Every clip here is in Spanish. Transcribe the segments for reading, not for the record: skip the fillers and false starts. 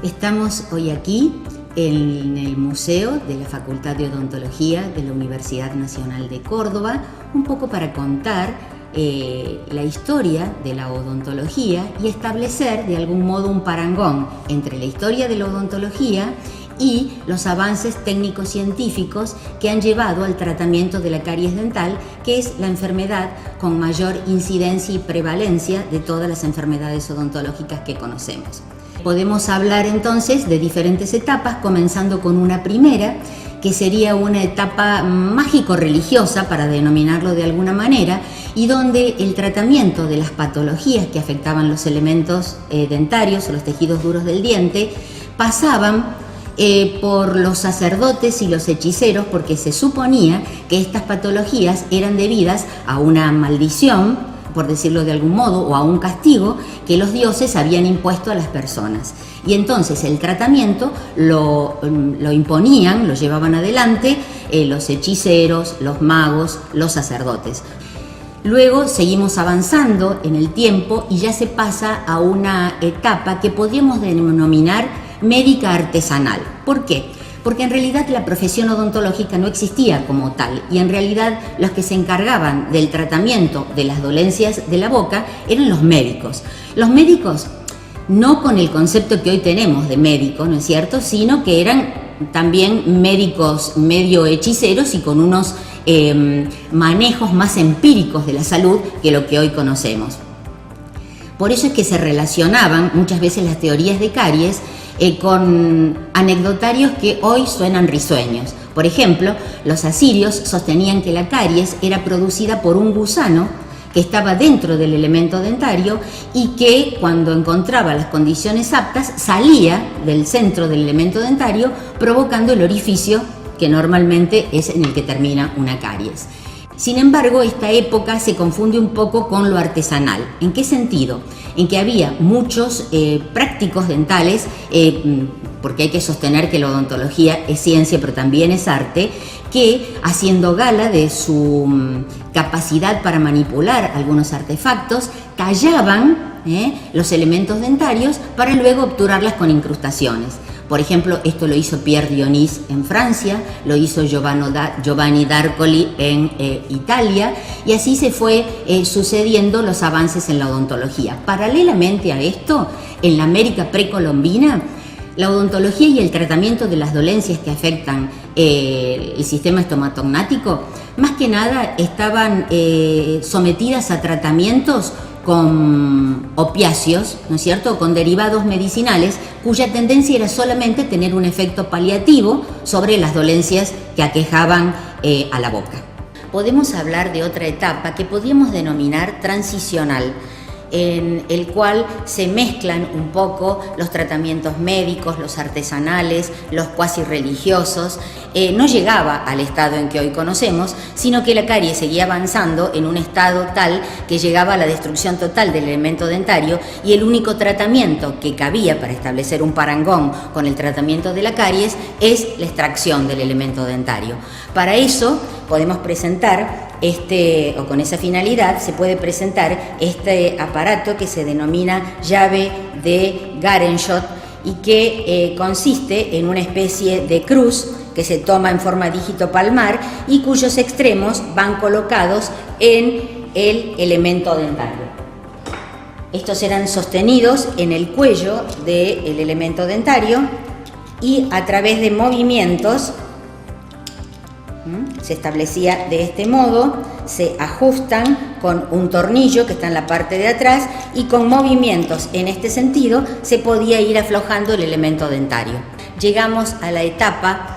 Estamos hoy aquí en el Museo de la Facultad de Odontología de la Universidad Nacional de Córdoba, un poco para contar la historia de la odontología y establecer de algún modo un parangón entre la historia de la odontología y los avances técnico-científicos que han llevado al tratamiento de la caries dental, que es la enfermedad con mayor incidencia y prevalencia de todas las enfermedades odontológicas que conocemos. Podemos hablar entonces de diferentes etapas, comenzando con una primera, que sería una etapa mágico-religiosa, para denominarlo de alguna manera, y donde el tratamiento de las patologías que afectaban los elementos dentarios o los tejidos duros del diente pasaban por los sacerdotes y los hechiceros, porque se suponía que estas patologías eran debidas a una maldición, por decirlo de algún modo, o a un castigo que los dioses habían impuesto a las personas. Y entonces el tratamiento lo imponían, lo llevaban adelante los hechiceros, los magos, los sacerdotes. Luego seguimos avanzando en el tiempo y ya se pasa a una etapa que podríamos denominar médica artesanal. ¿Por qué? Porque en realidad la profesión odontológica no existía como tal, y en realidad los que se encargaban del tratamiento de las dolencias de la boca eran los médicos. Los médicos, no con el concepto que hoy tenemos de médico, ¿no es cierto?, sino que eran también médicos medio hechiceros y con unos manejos más empíricos de la salud que lo que hoy conocemos. Por eso es que se relacionaban muchas veces las teorías de caries con anecdotarios que hoy suenan risueños. Por ejemplo, los asirios sostenían que la caries era producida por un gusano que estaba dentro del elemento dentario y que, cuando encontraba las condiciones aptas, salía del centro del elemento dentario, provocando el orificio que normalmente es en el que termina una caries. Sin embargo, esta época se confunde un poco con lo artesanal. ¿En qué sentido? En que había muchos prácticos dentales, porque hay que sostener que la odontología es ciencia pero también es arte, que, haciendo gala de su capacidad para manipular algunos artefactos, tallaban los elementos dentarios para luego obturarlas con incrustaciones. Por ejemplo, esto lo hizo Pierre Dionys en Francia, lo hizo Giovanni d'Arcoli en Italia, y así se fue sucediendo los avances en la odontología. Paralelamente a esto, en la América precolombina, la odontología y el tratamiento de las dolencias que afectan el sistema estomatognático, más que nada estaban sometidas a tratamientos con opiáceos, ¿no es cierto?, con derivados medicinales, cuya tendencia era solamente tener un efecto paliativo sobre las dolencias que aquejaban a la boca. Podemos hablar de otra etapa que podríamos denominar transicional, en el cual se mezclan un poco los tratamientos médicos, los artesanales, los cuasi religiosos. No llegaba al estado en que hoy conocemos, sino que la caries seguía avanzando en un estado tal que llegaba a la destrucción total del elemento dentario, y el único tratamiento que cabía para establecer un parangón con el tratamiento de la caries es la extracción del elemento dentario. Para eso podemos presentar o con esa finalidad se puede presentar este aparato que se denomina llave de Garenschott y que consiste en una especie de cruz que se toma en forma dígito palmar y cuyos extremos van colocados en el elemento dentario. Estos serán sostenidos en el cuello del elemento dentario y, a través de movimientos, se establecía de este modo, se ajustan con un tornillo que está en la parte de atrás, y con movimientos en este sentido se podía ir aflojando el elemento dentario. Llegamos a la etapa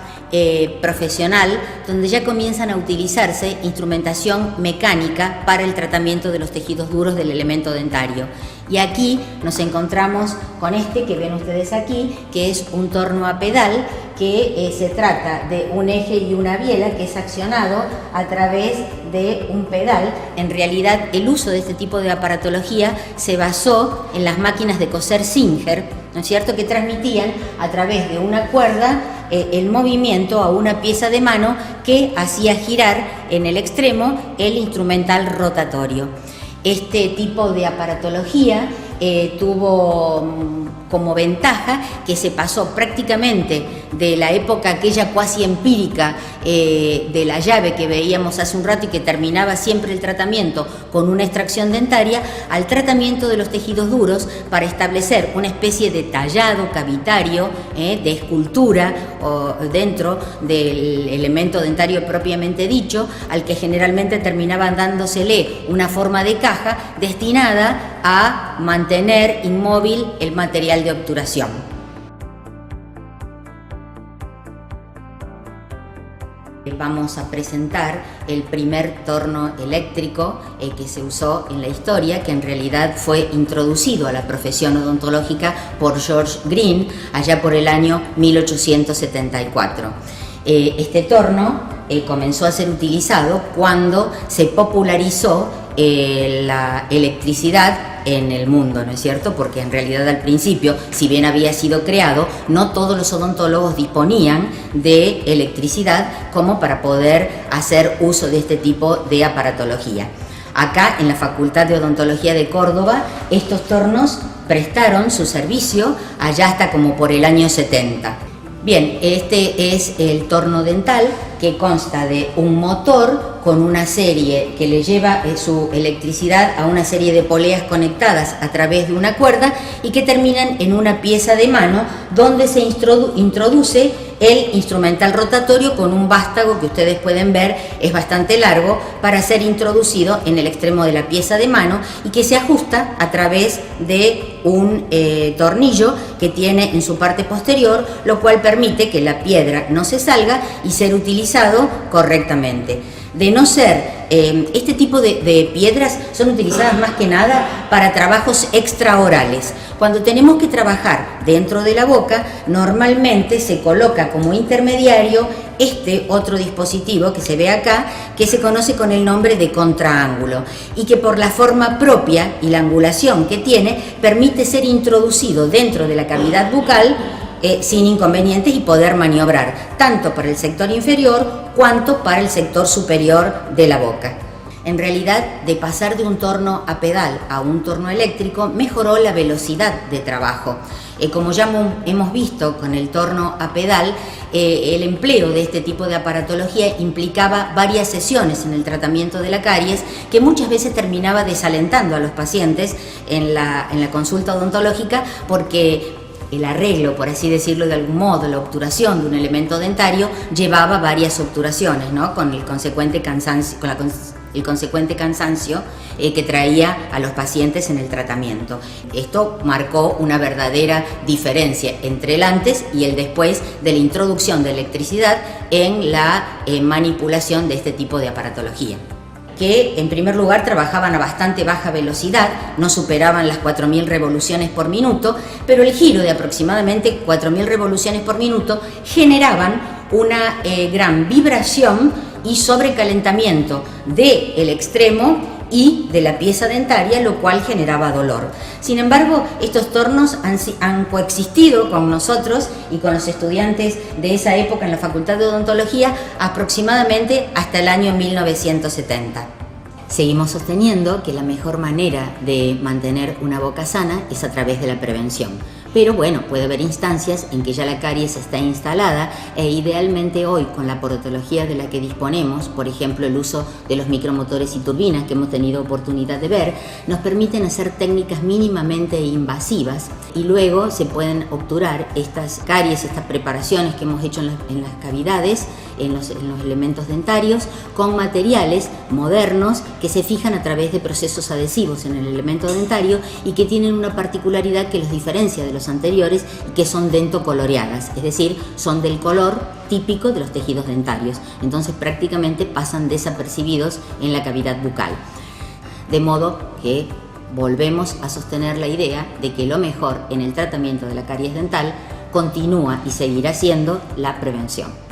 profesional, donde ya comienzan a utilizarse instrumentación mecánica para el tratamiento de los tejidos duros del elemento dentario. Y aquí nos encontramos con este que ven ustedes aquí, que es un torno a pedal, que se trata de un eje y una biela que es accionado a través de un pedal. En realidad, el uso de este tipo de aparatología se basó en las máquinas de coser Singer, ¿no es cierto?, que transmitían a través de una cuerda el movimiento a una pieza de mano que hacía girar en el extremo el instrumental rotatorio. Este tipo de aparatología tuvo como ventaja que se pasó prácticamente de la época aquella cuasi empírica de la llave que veíamos hace un rato y que terminaba siempre el tratamiento con una extracción dentaria, al tratamiento de los tejidos duros para establecer una especie de tallado cavitario, de escultura dentro del elemento dentario propiamente dicho, al que generalmente terminaba dándosele una forma de caja destinada a mantener inmóvil el material de obturación. Vamos a presentar el primer torno eléctrico que se usó en la historia, que en realidad fue introducido a la profesión odontológica por George Green allá por el año 1874. Este torno comenzó a ser utilizado cuando se popularizó la electricidad en el mundo, ¿no es cierto? Porque en realidad al principio, si bien había sido creado, no todos los odontólogos disponían de electricidad como para poder hacer uso de este tipo de aparatología. Acá en la Facultad de Odontología de Córdoba, estos tornos prestaron su servicio allá hasta como por el año 70. Bien, este es el torno dental, que consta de un motor con una serie que le lleva su electricidad a una serie de poleas conectadas a través de una cuerda y que terminan en una pieza de mano donde se introduce el instrumental rotatorio con un vástago que ustedes pueden ver es bastante largo para ser introducido en el extremo de la pieza de mano y que se ajusta a través de un tornillo que tiene en su parte posterior, lo cual permite que la piedra no se salga y ser utilizado correctamente. De no ser, este tipo de piedras son utilizadas más que nada para trabajos extraorales. Cuando tenemos que trabajar dentro de la boca, normalmente se coloca como intermediario este otro dispositivo que se ve acá, que se conoce con el nombre de contraángulo y que por la forma propia y la angulación que tiene, permite ser introducido dentro de la cavidad bucal sin inconvenientes y poder maniobrar tanto para el sector inferior cuanto para el sector superior de la boca. En realidad, de pasar de un torno a pedal a un torno eléctrico, mejoró la velocidad de trabajo. Como ya hemos visto con el torno a pedal, el empleo de este tipo de aparatología implicaba varias sesiones en el tratamiento de la caries, que muchas veces terminaba desalentando a los pacientes en la consulta odontológica, porque el arreglo, por así decirlo de algún modo, la obturación de un elemento dentario llevaba varias obturaciones, ¿no? Con el consecuente cansancio, que traía a los pacientes en el tratamiento. Esto marcó una verdadera diferencia entre el antes y el después de la introducción de electricidad en la manipulación de este tipo de aparatología, que en primer lugar trabajaban a bastante baja velocidad, no superaban las 4.000 revoluciones por minuto, pero el giro de aproximadamente 4.000 revoluciones por minuto generaban una gran vibración y sobrecalentamiento del extremo y de la pieza dentaria, lo cual generaba dolor. Sin embargo, estos tornos han coexistido con nosotros y con los estudiantes de esa época en la Facultad de Odontología aproximadamente hasta el año 1970. Seguimos sosteniendo que la mejor manera de mantener una boca sana es a través de la prevención. Pero bueno, puede haber instancias en que ya la caries está instalada e idealmente hoy con la porotología de la que disponemos, por ejemplo el uso de los micromotores y turbinas que hemos tenido oportunidad de ver, nos permiten hacer técnicas mínimamente invasivas y luego se pueden obturar estas caries, estas preparaciones que hemos hecho en las cavidades, en los elementos dentarios, con materiales modernos que se fijan a través de procesos adhesivos en el elemento dentario y que tienen una particularidad que los diferencia de los anteriores y que son dentocoloreadas, es decir, son del color típico de los tejidos dentarios, entonces prácticamente pasan desapercibidos en la cavidad bucal. De modo que volvemos a sostener la idea de que lo mejor en el tratamiento de la caries dental continúa y seguirá siendo la prevención.